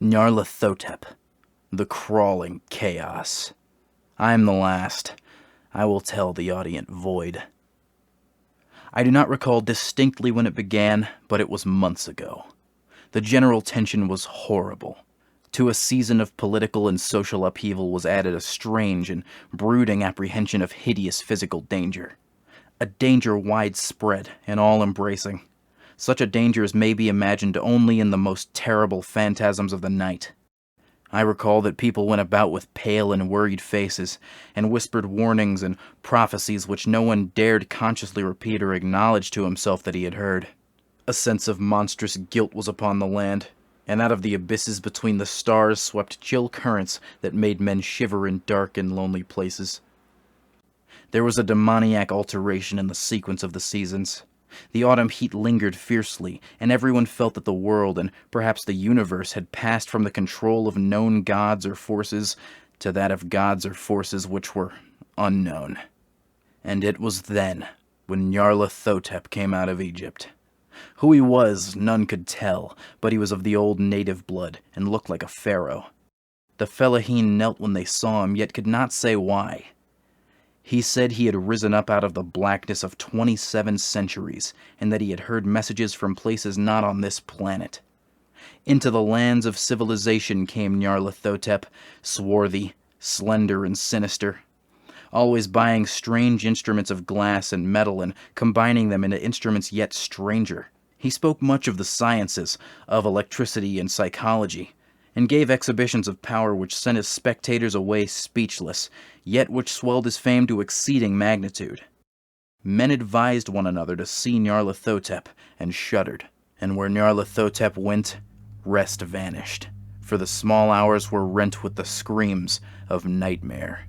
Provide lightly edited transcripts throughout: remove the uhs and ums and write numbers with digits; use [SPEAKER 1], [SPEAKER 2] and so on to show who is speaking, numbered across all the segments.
[SPEAKER 1] Nyarlathotep, the crawling chaos. I am the last. I will tell the audient void. I do not recall distinctly when it began, but it was months ago. The general tension was horrible. To a season of political and social upheaval was added a strange and brooding apprehension of hideous physical danger. A danger widespread and all-embracing. Such a danger as may be imagined only in the most terrible phantasms of the night. I recall that people went about with pale and worried faces, and whispered warnings and prophecies which no one dared consciously repeat or acknowledge to himself that he had heard. A sense of monstrous guilt was upon the land, and out of the abysses between the stars swept chill currents that made men shiver in dark and lonely places. There was a demoniac alteration in the sequence of the seasons. The autumn heat lingered fiercely, and everyone felt that the world, and perhaps the universe, had passed from the control of known gods or forces to that of gods or forces which were unknown. And it was then when Nyarlathotep came out of Egypt. Who he was, none could tell, but he was of the old native blood, and looked like a pharaoh. The fellaheen knelt when they saw him, yet could not say why. He said he had risen up out of the blackness of 27 centuries, and that he had heard messages from places not on this planet. Into the lands of civilization came Nyarlathotep, swarthy, slender, and sinister, always buying strange instruments of glass and metal and combining them into instruments yet stranger. He spoke much of the sciences, of electricity and psychology, and gave exhibitions of power which sent his spectators away speechless, yet which swelled his fame to exceeding magnitude. Men advised one another to see Nyarlathotep, and shuddered, and where Nyarlathotep went, rest vanished, for the small hours were rent with the screams of nightmare.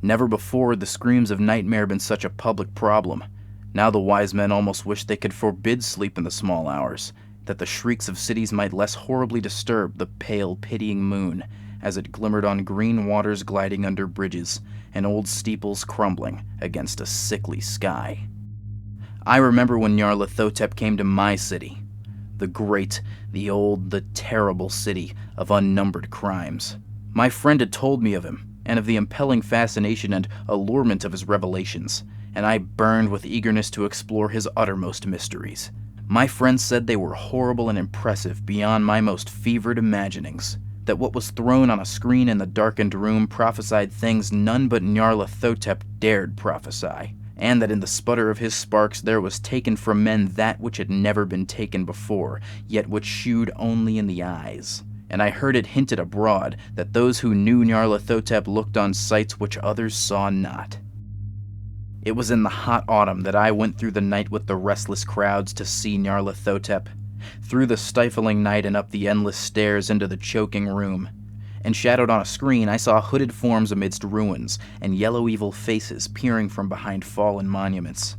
[SPEAKER 1] Never before had the screams of nightmare been such a public problem. Now the wise men almost wished they could forbid sleep in the small hours, that the shrieks of cities might less horribly disturb the pale, pitying moon, as it glimmered on green waters gliding under bridges, and old steeples crumbling against a sickly sky. I remember when Nyarlathotep came to my city, the great, the old, the terrible city of unnumbered crimes. My friend had told me of him, and of the impelling fascination and allurement of his revelations, and I burned with eagerness to explore his uttermost mysteries. My friend said they were horrible and impressive beyond my most fevered imaginings, that what was thrown on a screen in the darkened room prophesied things none but Nyarlathotep dared prophesy, and that in the sputter of his sparks there was taken from men that which had never been taken before, yet which shewed only in the eyes. And I heard it hinted abroad that those who knew Nyarlathotep looked on sights which others saw not. It was in the hot autumn that I went through the night with the restless crowds to see Nyarlathotep, through the stifling night and up the endless stairs into the choking room. And shadowed on a screen, I saw hooded forms amidst ruins, and yellow evil faces peering from behind fallen monuments.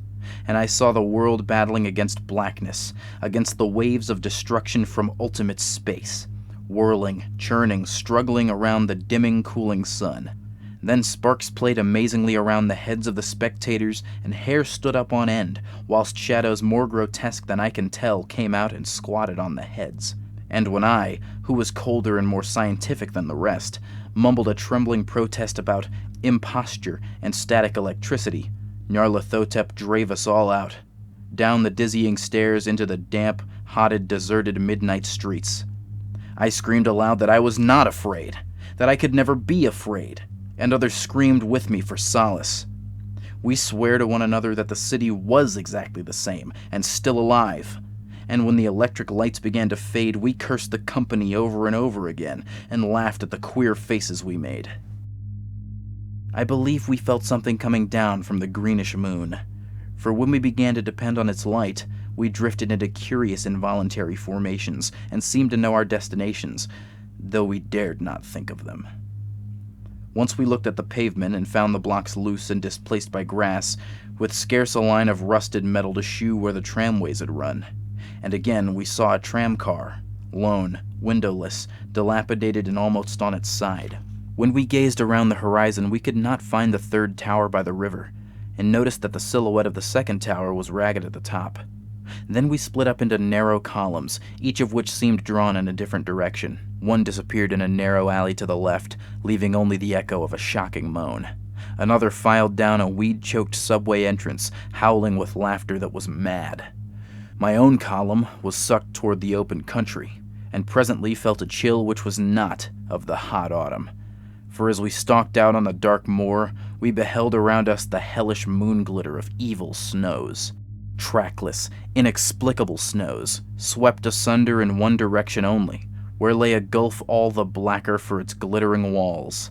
[SPEAKER 1] And I saw the world battling against blackness, against the waves of destruction from ultimate space, whirling, churning, struggling around the dimming, cooling sun. Then sparks played amazingly around the heads of the spectators, and hair stood up on end, whilst shadows more grotesque than I can tell came out and squatted on the heads. And when I, who was colder and more scientific than the rest, mumbled a trembling protest about imposture and static electricity, Nyarlathotep drave us all out, down the dizzying stairs into the damp, hotted, deserted midnight streets. I screamed aloud that I was not afraid, that I could never be afraid, and others screamed with me for solace. We swore to one another that the city was exactly the same, and still alive, and when the electric lights began to fade, we cursed the company over and over again, and laughed at the queer faces we made. I believe we felt something coming down from the greenish moon, for when we began to depend on its light, we drifted into curious involuntary formations, and seemed to know our destinations, though we dared not think of them. Once we looked at the pavement and found the blocks loose and displaced by grass, with scarce a line of rusted metal to shew where the tramways had run. And again we saw a tram car, lone, windowless, dilapidated and almost on its side. When we gazed around the horizon, we could not find the third tower by the river, and noticed that the silhouette of the second tower was ragged at the top. Then we split up into narrow columns, each of which seemed drawn in a different direction. One disappeared in a narrow alley to the left, leaving only the echo of a shocking moan. Another filed down a weed-choked subway entrance, howling with laughter that was mad. My own column was sucked toward the open country, and presently felt a chill which was not of the hot autumn. For as we stalked out on the dark moor, we beheld around us the hellish moon glitter of evil snows. Trackless, inexplicable snows, swept asunder in one direction only, where lay a gulf all the blacker for its glittering walls.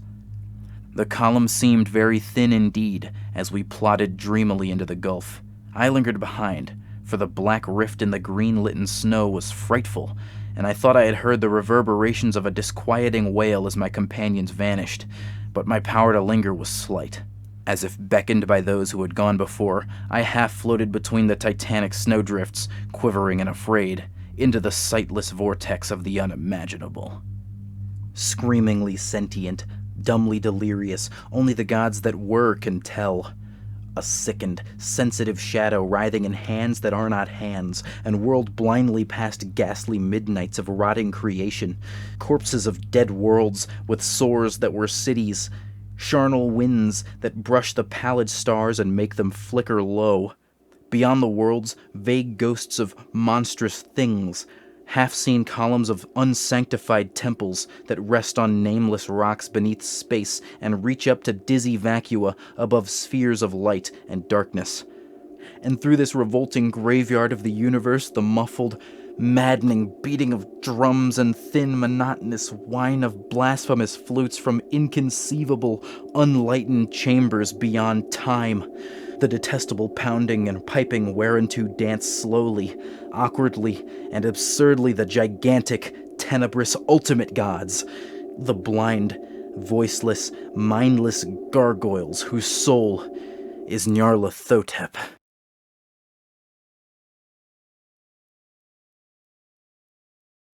[SPEAKER 1] The column seemed very thin indeed as we plodded dreamily into the gulf. I lingered behind, for the black rift in the green-litten snow was frightful, and I thought I had heard the reverberations of a disquieting wail as my companions vanished, but my power to linger was slight. As if beckoned by those who had gone before, I half-floated between the titanic snowdrifts, quivering and afraid, into the sightless vortex of the unimaginable. Screamingly sentient, dumbly delirious, only the gods that were can tell. A sickened, sensitive shadow writhing in hands that are not hands, and whirled blindly past ghastly midnights of rotting creation, corpses of dead worlds with sores that were cities, charnel winds that brush the pallid stars and make them flicker low. Beyond the worlds, vague ghosts of monstrous things, half-seen columns of unsanctified temples that rest on nameless rocks beneath space and reach up to dizzy vacua above spheres of light and darkness. And through this revolting graveyard of the universe, the muffled, maddening beating of drums and thin, monotonous whine of blasphemous flutes from inconceivable, unlightened chambers beyond time. The detestable pounding and piping whereunto dance slowly, awkwardly, and absurdly the gigantic, tenebrous ultimate gods, the blind, voiceless, mindless gargoyles whose soul is Nyarlathotep.